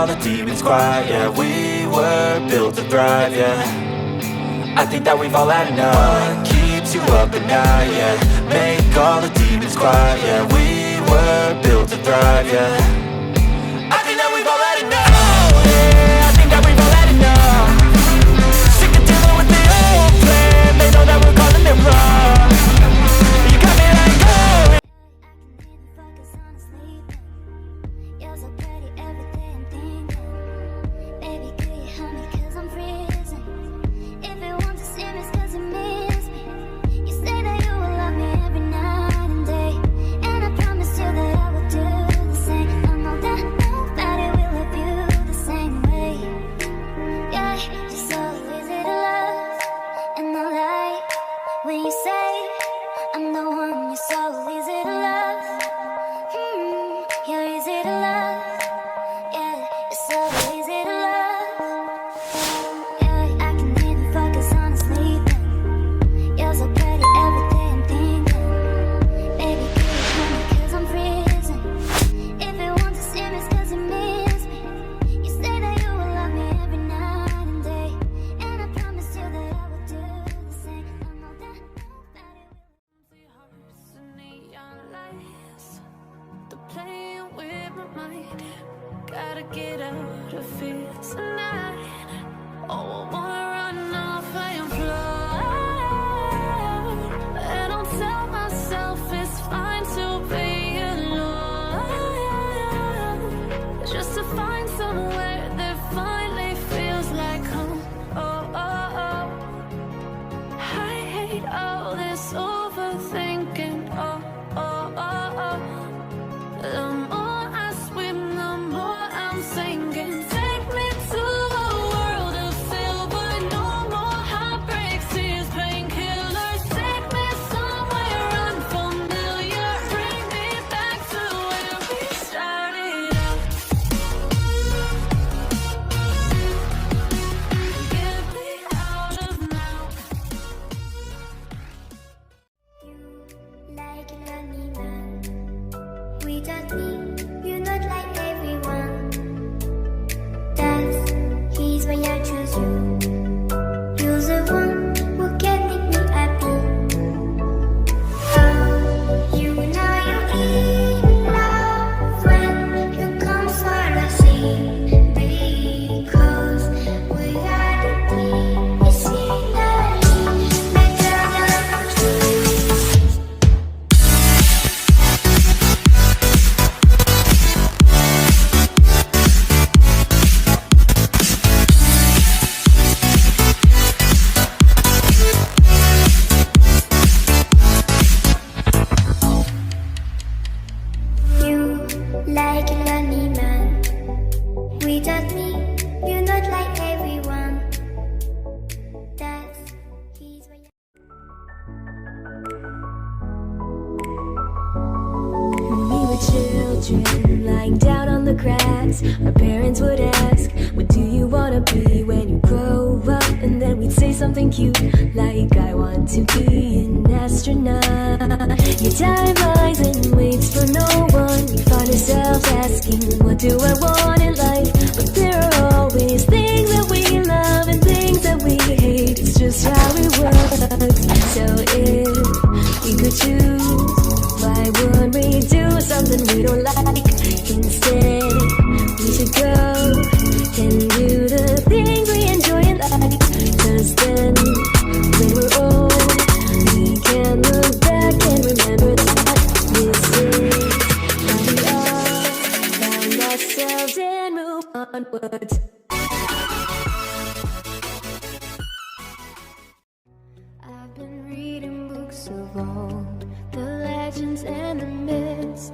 all the demons quiet. Yeah, we were built to thrive, yeah. I think that we've all had enough. What keeps you up at night, yeah. Make all the demons quiet, yeah. We were built to thrive, yeah. I think that we've all had enough. Oh, yeah, I think that we've all had enough. Sick of dealing with the old plan. They know that we're calling it wrong. You got me like, oh. Focus on sleeping. You're so pretty every day I'm thinking. Baby, could you help me 'cause I'm freezing. If you want to see me, 'cause you miss me. You say that you will love me every night and day, and I promise you that I will do the same. I know that nobody will love you the same way. Yeah, you're so easy to love, and I like when you say I'm the one. You're so easy to love. You're easy to love. Yeah, you're so easy to love. Yeah, I can even focus on sleeping. You're so pretty every day I'm thinking. Baby, could you help me 'cause I'm freezing. If you want to see me, it's 'cause you miss me. You say that you will love me every night and day, and I promise you that I will do the same. I know that nobody will. Hearts and neon lights, they're playing with my mind. Gotta get out of here tonight. Oh, I wanna run off and fly, and I'll tell myself it's fine to be alone, just to find somewhere that finally feels like home. Oh, oh, oh. I hate all this overthinking. Oh, oh, oh, oh. The more I swim, the more I'm sinking. Take me to a world of silver. No more heartbreaks, tears, painkillers. Take me somewhere unfamiliar. Bring me back to where we started out. Get me out of now. Like a lonely man, without me, you're not like everyone. That's he's why I choose you. You're the one who can make me happy. Oh, you know you're in love when you come for the sea. Because we are the team, it's scenery, better than trees. You like a lonely man. Without me, you're not like everyone. That's he's why. We were children, lying down on the grass. Our parents would ask, what do you wanna be when you grow up? And then we'd say something cute, like I want to be an astronaut. Your time lies and waits for no one. We find ourselves asking, what do I want in life? But there are always things that we love and things that we hate. It's just how it works. So if we could choose, why would we do something we don't like? Instead, we should go and do the things we enjoy in life. 'Cause then, when we're old, we can look back and remember that this is how we all found ourselves and move onwards. I've been reading books of old, the legends and the myths,